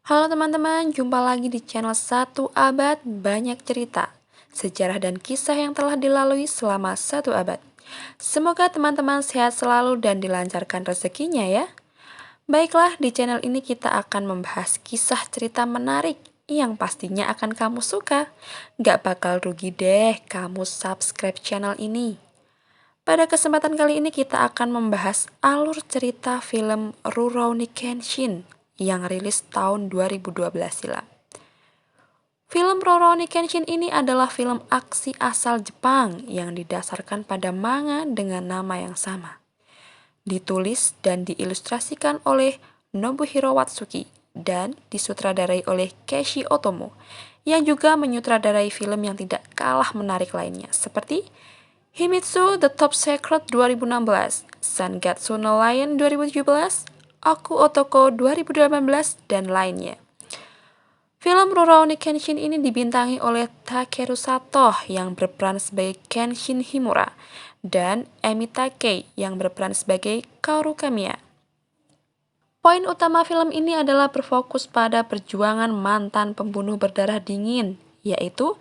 Halo teman-teman, jumpa lagi di channel Satu Abad Banyak Cerita, sejarah dan kisah yang telah dilalui selama satu abad. Semoga teman-teman sehat selalu dan dilancarkan rezekinya ya. Baiklah, di channel ini kita akan membahas kisah cerita menarik yang pastinya akan kamu suka. Gak bakal rugi deh kamu subscribe channel ini. Pada kesempatan kali ini kita akan membahas alur cerita film Rurouni Kenshin yang rilis tahun 2012 silam. Film Rurouni Kenshin ini adalah film aksi asal Jepang yang didasarkan pada manga dengan nama yang sama. Ditulis dan diilustrasikan oleh Nobuhiro Watsuki dan disutradarai oleh Keiichi Otomo yang juga menyutradarai film yang tidak kalah menarik lainnya seperti Himitsu The Top Secret 2016, Sangatsu no Lion 2017, Aku Otoko 2018, dan lainnya. Film Rurouni Kenshin ini dibintangi oleh Takeru Sato yang berperan sebagai Kenshin Himura dan Emi Takei yang berperan sebagai Kaoru Kamiya. Poin utama film ini adalah berfokus pada perjuangan mantan pembunuh berdarah dingin, yaitu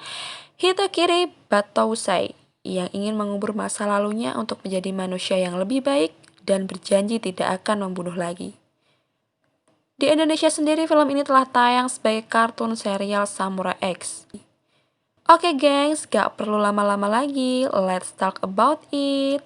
Hitokiri Batousai yang ingin mengubur masa lalunya untuk menjadi manusia yang lebih baik dan berjanji tidak akan membunuh lagi. Di Indonesia sendiri film ini telah tayang sebagai kartun serial Samurai X. Oke gengs, gak perlu lama-lama lagi, let's talk about it.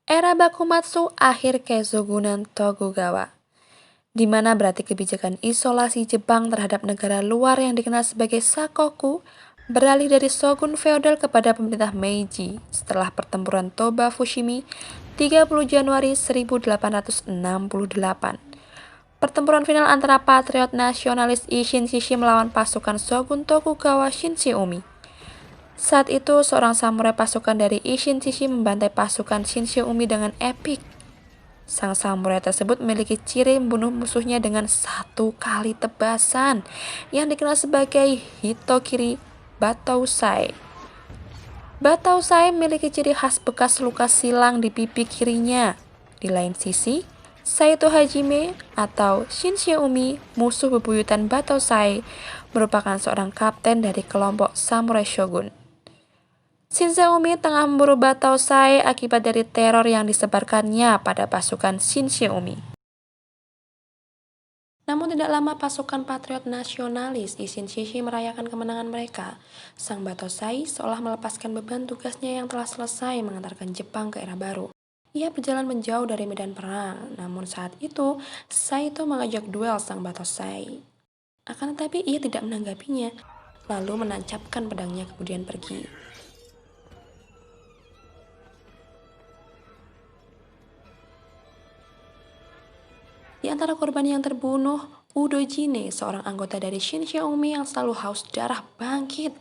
Era Bakumatsu akhir Keisugunan Tokugawa, di mana berarti kebijakan isolasi Jepang terhadap negara luar yang dikenal sebagai Sakoku beralih dari shogun feodal kepada pemerintah Meiji setelah pertempuran Toba Fushimi 30 Januari 1868. Pertempuran final antara patriot nasionalis Isshin Shishi melawan pasukan shogun Tokugawa Shinshiumi. Saat itu, seorang samurai pasukan dari Isshin Shishi membantai pasukan Shinshiumi dengan epik. Sang samurai tersebut memiliki ciri membunuh musuhnya dengan satu kali tebasan yang dikenal sebagai Hitokiri Batousai. Batousai memiliki ciri khas bekas luka silang di pipi kirinya. Di lain sisi, Saito Hajime atau Shinshiumi, musuh bebuyutan Batousai, merupakan seorang kapten dari kelompok samurai shogun. Shinshiumi tengah memburu Batousai akibat dari teror yang disebarkannya pada pasukan Shinshiumi. Namun tidak lama pasukan patriot nasionalis Isshin Shishi merayakan kemenangan mereka. Sang Batousai seolah melepaskan beban tugasnya yang telah selesai mengantarkan Jepang ke era baru. Ia berjalan menjauh dari medan perang, namun saat itu Saito mengajak duel sang Batousai. Akan tetapi ia tidak menanggapinya, lalu menancapkan pedangnya kemudian pergi. Di antara korban yang terbunuh, Udo Jine, seorang anggota dari Shinshiumi yang selalu haus darah bangkit.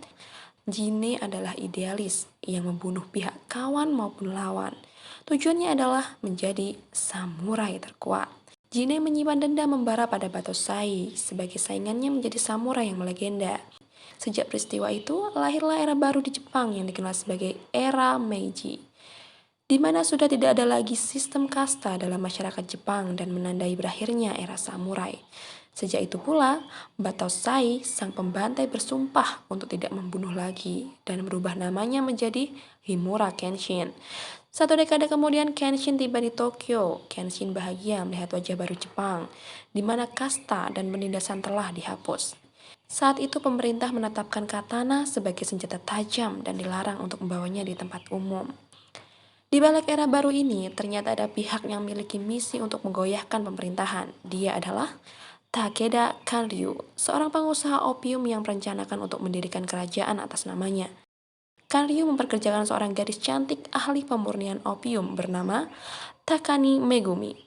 Jine adalah idealis yang membunuh pihak kawan maupun lawan. Tujuannya adalah menjadi samurai terkuat. Jine menyimpan dendam membara pada Batousai sebagai saingannya menjadi samurai yang melegenda. Sejak peristiwa itu, lahirlah era baru di Jepang yang dikenal sebagai era Meiji, di mana sudah tidak ada lagi sistem kasta dalam masyarakat Jepang dan menandai berakhirnya era samurai. Sejak itu pula, Batousai, sang pembantai bersumpah untuk tidak membunuh lagi dan merubah namanya menjadi Himura Kenshin. Satu dekade kemudian Kenshin tiba di Tokyo. Kenshin bahagia melihat wajah baru Jepang, di mana kasta dan penindasan telah dihapus. Saat itu pemerintah menetapkan katana sebagai senjata tajam dan dilarang untuk membawanya di tempat umum. Di balik era baru ini, ternyata ada pihak yang memiliki misi untuk menggoyahkan pemerintahan. Dia adalah Takeda Kanryu, seorang pengusaha opium yang merencanakan untuk mendirikan kerajaan atas namanya. Kanryu memperkerjakan seorang gadis cantik ahli pemurnian opium bernama Takani Megumi.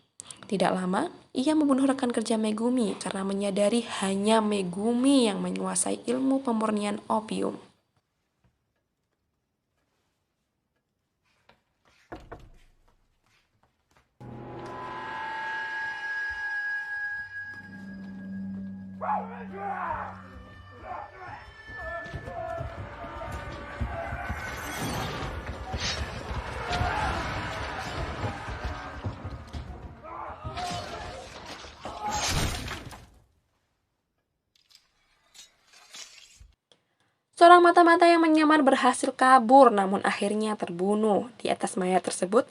Tidak lama, ia membunuh rekan kerja Megumi karena menyadari hanya Megumi yang menguasai ilmu pemurnian opium. Seorang mata-mata yang menyamar berhasil kabur namun akhirnya terbunuh. Di atas mayat tersebut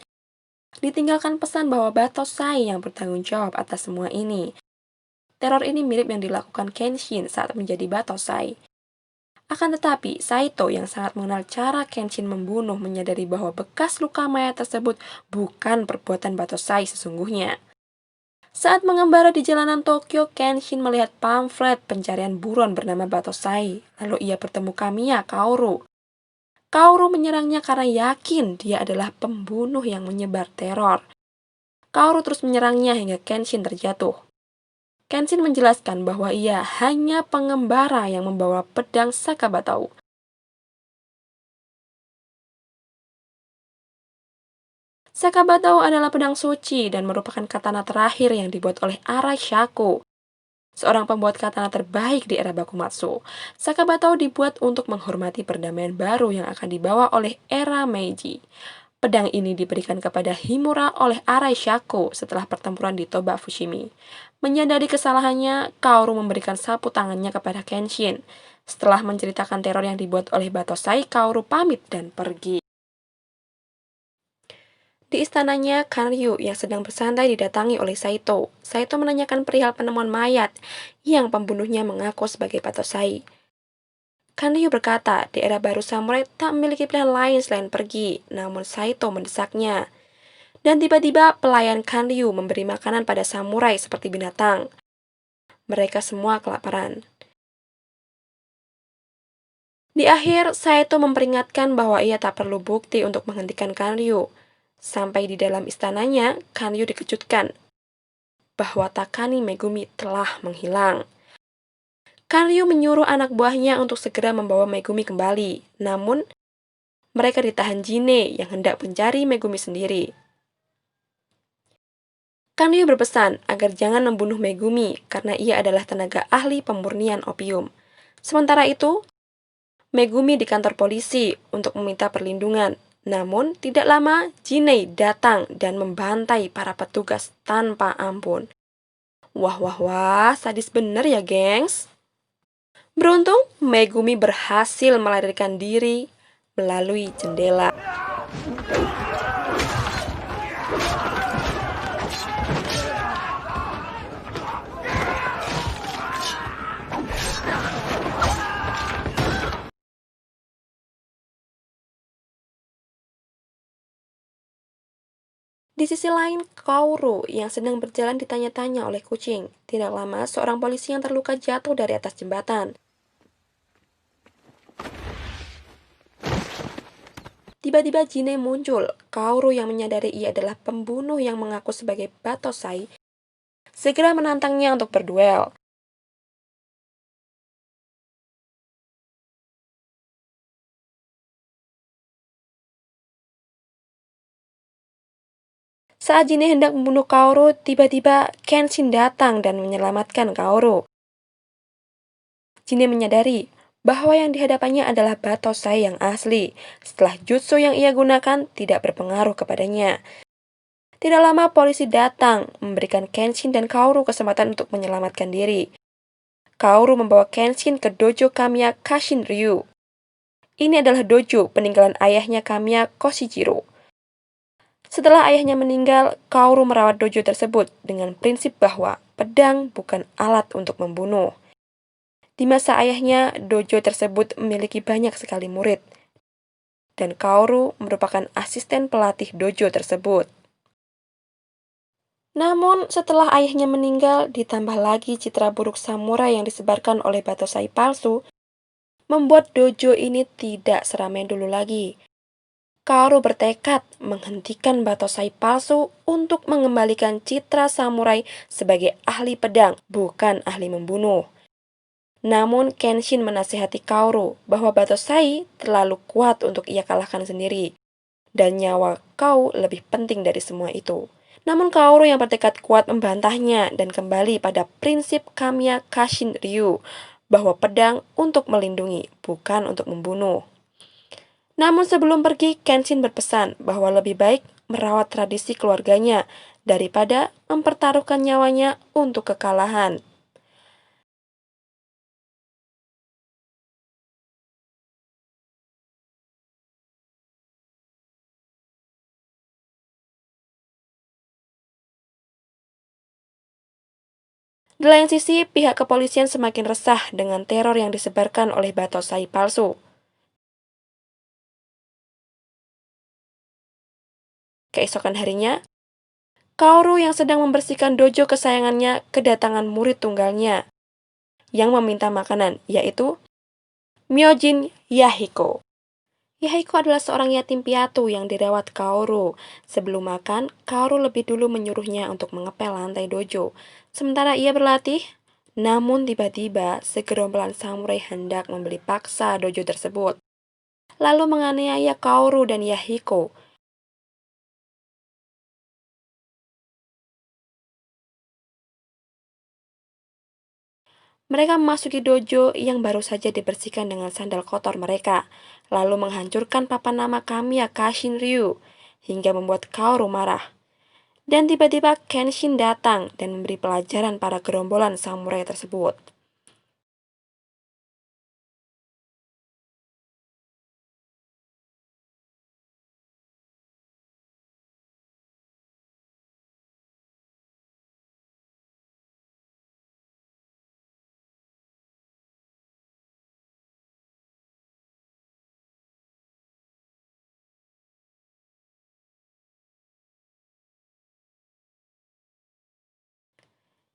ditinggalkan pesan bahwa Batosai yang bertanggung jawab atas semua ini. Teror ini mirip yang dilakukan Kenshin saat menjadi Batosai. Akan tetapi, Saito yang sangat mengenal cara Kenshin membunuh menyadari bahwa bekas luka mayat tersebut bukan perbuatan Batosai sesungguhnya. Saat mengembara di jalanan Tokyo, Kenshin melihat pamflet pencarian buron bernama Batosai. Lalu ia bertemu Kamiya Kaoru. Kaoru menyerangnya karena yakin dia adalah pembunuh yang menyebar teror. Kaoru terus menyerangnya hingga Kenshin terjatuh. Kenshin menjelaskan bahwa ia hanya pengembara yang membawa pedang Sakabatau. Sakabatau adalah pedang suci dan merupakan katana terakhir yang dibuat oleh Arashaku, seorang pembuat katana terbaik di era Bakumatsu. Sakabatau dibuat untuk menghormati perdamaian baru yang akan dibawa oleh era Meiji. Pedang ini diberikan kepada Himura oleh Arashaku setelah pertempuran di Toba Fushimi. Menyadari kesalahannya, Kaoru memberikan sapu tangannya kepada Kenshin. Setelah menceritakan teror yang dibuat oleh Batosai, Kaoru pamit dan pergi. Di istananya, Kanryu yang sedang bersantai didatangi oleh Saito. Saito menanyakan perihal penemuan mayat yang pembunuhnya mengaku sebagai Batosai. Kanryu berkata, di era baru samurai tak memiliki pilihan lain selain pergi, namun Saito mendesaknya. Dan tiba-tiba pelayan Kanryu memberi makanan pada samurai seperti binatang. Mereka semua kelaparan. Di akhir, Saito memperingatkan bahwa ia tak perlu bukti untuk menghentikan Kanryu. Sampai di dalam istananya, Kanryu dikejutkan bahwa Takani Megumi telah menghilang. Kanryu menyuruh anak buahnya untuk segera membawa Megumi kembali. Namun, mereka ditahan Jine yang hendak mencari Megumi sendiri. Kanryu berpesan agar jangan membunuh Megumi karena ia adalah tenaga ahli pemurnian opium. Sementara itu, Megumi di kantor polisi untuk meminta perlindungan. Namun, tidak lama, Jinei datang dan membantai para petugas tanpa ampun. Wah, wah, wah, sadis bener ya, gengs. Beruntung, Megumi berhasil melarikan diri melalui jendela. Di sisi lain, Kaoru yang sedang berjalan ditanya-tanya oleh kucing. Tidak lama, seorang polisi yang terluka jatuh dari atas jembatan. Tiba-tiba Jine muncul. Kaoru yang menyadari ia adalah pembunuh yang mengaku sebagai Batosai, segera menantangnya untuk berduel. Saat Jine hendak membunuh Kaoru, tiba-tiba Kenshin datang dan menyelamatkan Kaoru. Jine menyadari bahwa yang dihadapannya adalah Batosai yang asli, setelah jutsu yang ia gunakan tidak berpengaruh kepadanya. Tidak lama polisi datang, memberikan Kenshin dan Kaoru kesempatan untuk menyelamatkan diri. Kaoru membawa Kenshin ke dojo Kamiya Kashin Ryu. Ini adalah dojo peninggalan ayahnya Kamiya Koshijiro. Setelah ayahnya meninggal, Kaoru merawat dojo tersebut dengan prinsip bahwa pedang bukan alat untuk membunuh. Di masa ayahnya, dojo tersebut memiliki banyak sekali murid. Dan Kaoru merupakan asisten pelatih dojo tersebut. Namun, setelah ayahnya meninggal, ditambah lagi citra buruk samurai yang disebarkan oleh Batosai palsu, membuat dojo ini tidak seramai dulu lagi. Kaoru bertekad menghentikan Batosai palsu untuk mengembalikan citra samurai sebagai ahli pedang, bukan ahli membunuh. Namun, Kenshin menasihati Kaoru bahwa Batosai terlalu kuat untuk ia kalahkan sendiri, dan nyawa kau lebih penting dari semua itu. Namun Kaoru yang bertekad kuat membantahnya dan kembali pada prinsip Kamiya Kashin Ryu, bahwa pedang untuk melindungi, bukan untuk membunuh. Namun sebelum pergi, Kenshin berpesan bahwa lebih baik merawat tradisi keluarganya daripada mempertaruhkan nyawanya untuk kekalahan. Di lain sisi, pihak kepolisian semakin resah dengan teror yang disebarkan oleh batosai palsu. Keesokan harinya, Kaoru yang sedang membersihkan dojo kesayangannya kedatangan murid tunggalnya yang meminta makanan, yaitu Myojin Yahiko. Yahiko adalah seorang yatim piatu yang dirawat Kaoru. Sebelum makan, Kaoru lebih dulu menyuruhnya untuk mengepel lantai dojo. Sementara ia berlatih, namun tiba-tiba segerombolan samurai hendak membeli paksa dojo tersebut, lalu menganiaya Kaoru dan Yahiko. Mereka memasuki dojo yang baru saja dibersihkan dengan sandal kotor mereka, lalu menghancurkan papan nama Kamiya Kashin Ryu, hingga membuat Kaoru marah. Dan tiba-tiba Kenshin datang dan memberi pelajaran para gerombolan samurai tersebut.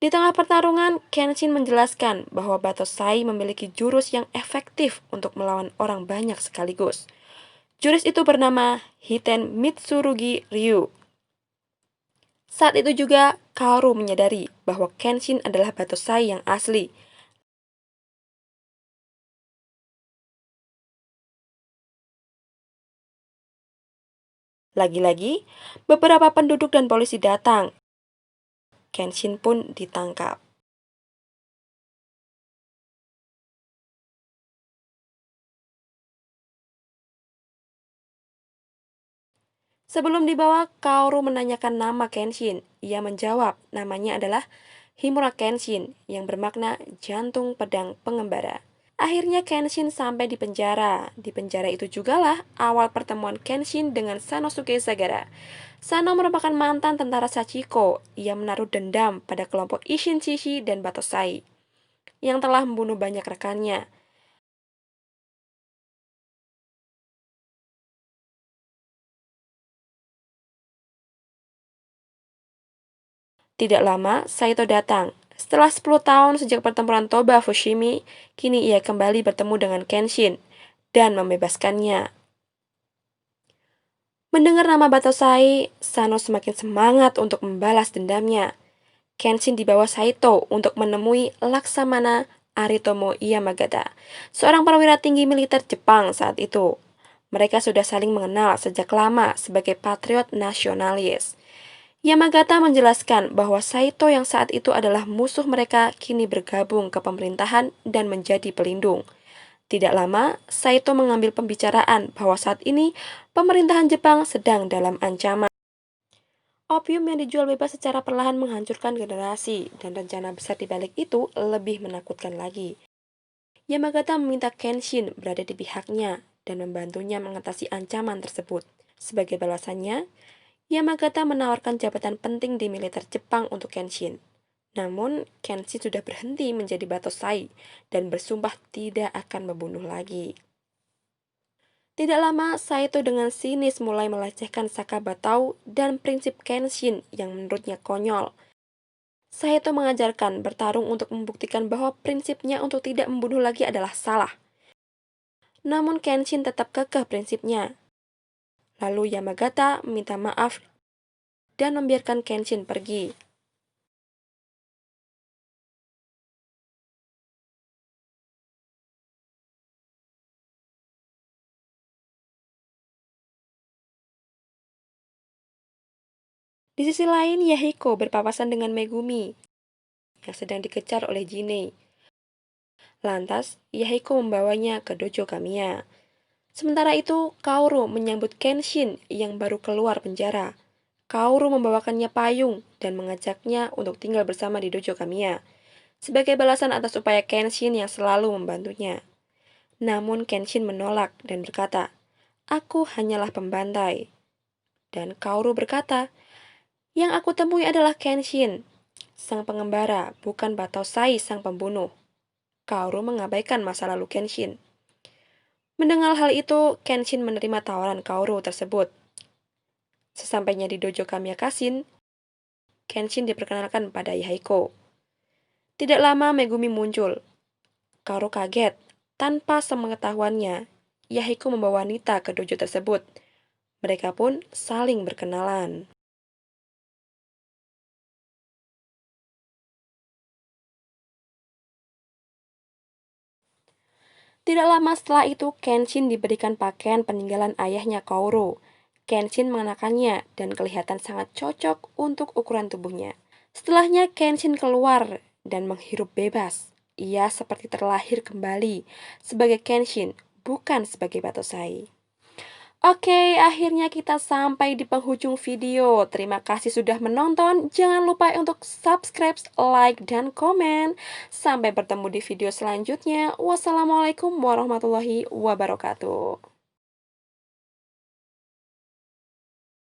Di tengah pertarungan, Kenshin menjelaskan bahwa Batosai memiliki jurus yang efektif untuk melawan orang banyak sekaligus. Jurus itu bernama Hiten Mitsurugi Ryu. Saat itu juga, Kaoru menyadari bahwa Kenshin adalah Batosai yang asli. Lagi-lagi, beberapa penduduk dan polisi datang. Kenshin pun ditangkap. Sebelum dibawa, Kaoru menanyakan nama Kenshin. Ia menjawab, namanya adalah Himura Kenshin, yang bermakna jantung pedang pengembara. Akhirnya Kenshin sampai di penjara. Di penjara itu jugalah awal pertemuan Kenshin dengan Sanosuke Sagara. Sano merupakan mantan tentara Sachiko. Ia menaruh dendam pada kelompok Ishin Shishi dan Batosai yang telah membunuh banyak rekannya. Tidak lama, Saito datang. Setelah 10 tahun sejak pertempuran Toba Fushimi, kini ia kembali bertemu dengan Kenshin dan membebaskannya. Mendengar nama Batosai, Sano semakin semangat untuk membalas dendamnya. Kenshin dibawa Saito untuk menemui Laksamana Aritomo Yamagata, seorang perwira tinggi militer Jepang saat itu. Mereka sudah saling mengenal sejak lama sebagai patriot nasionalis. Yamagata menjelaskan bahwa Saito yang saat itu adalah musuh mereka kini bergabung ke pemerintahan dan menjadi pelindung. Tidak lama, Saito mengambil pembicaraan bahwa saat ini pemerintahan Jepang sedang dalam ancaman. Opium yang dijual bebas secara perlahan menghancurkan generasi, dan rencana besar di balik itu lebih menakutkan lagi. Yamagata meminta Kenshin berada di pihaknya dan membantunya mengatasi ancaman tersebut. Sebagai balasannya, Yamagata menawarkan jabatan penting di militer Jepang untuk Kenshin. Namun, Kenshin sudah berhenti menjadi Batosai dan bersumpah tidak akan membunuh lagi. Tidak lama, Saito dengan sinis mulai melecehkan Saka Batau dan prinsip Kenshin yang menurutnya konyol. Saito mengajarkan bertarung untuk membuktikan bahwa prinsipnya untuk tidak membunuh lagi adalah salah. Namun Kenshin tetap kekeh prinsipnya. Lalu Yamagata meminta maaf dan membiarkan Kenshin pergi. Di sisi lain, Yahiko berpapasan dengan Megumi yang sedang dikejar oleh Jinei. Lantas, Yahiko membawanya ke dojo Kamiya. Sementara itu, Kaoru menyambut Kenshin yang baru keluar penjara. Kaoru membawakannya payung dan mengajaknya untuk tinggal bersama di dojo Kamiya, sebagai balasan atas upaya Kenshin yang selalu membantunya. Namun Kenshin menolak dan berkata, "Aku hanyalah pembantai." Dan Kaoru berkata, "Yang aku temui adalah Kenshin, sang pengembara, bukan Batosai, sang pembunuh." Kaoru mengabaikan masa lalu Kenshin. Mendengar hal itu, Kenshin menerima tawaran Kaoru tersebut. Sesampainya di dojo Kamiya Kashin, Kenshin diperkenalkan pada Yahiko. Tidak lama Megumi muncul. Kaoru kaget. Tanpa sepengetahuannya, Yahiko membawa wanita ke dojo tersebut. Mereka pun saling berkenalan. Tidak lama setelah itu, Kenshin diberikan pakaian peninggalan ayahnya Kaoru. Kenshin mengenakannya dan kelihatan sangat cocok untuk ukuran tubuhnya. Setelahnya Kenshin keluar dan menghirup bebas. Ia seperti terlahir kembali sebagai Kenshin, bukan sebagai Batosai. Oke, akhirnya kita sampai di penghujung video. Terima kasih sudah menonton. Jangan lupa untuk subscribe, like, dan komen. Sampai bertemu di video selanjutnya. Wassalamualaikum warahmatullahi wabarakatuh.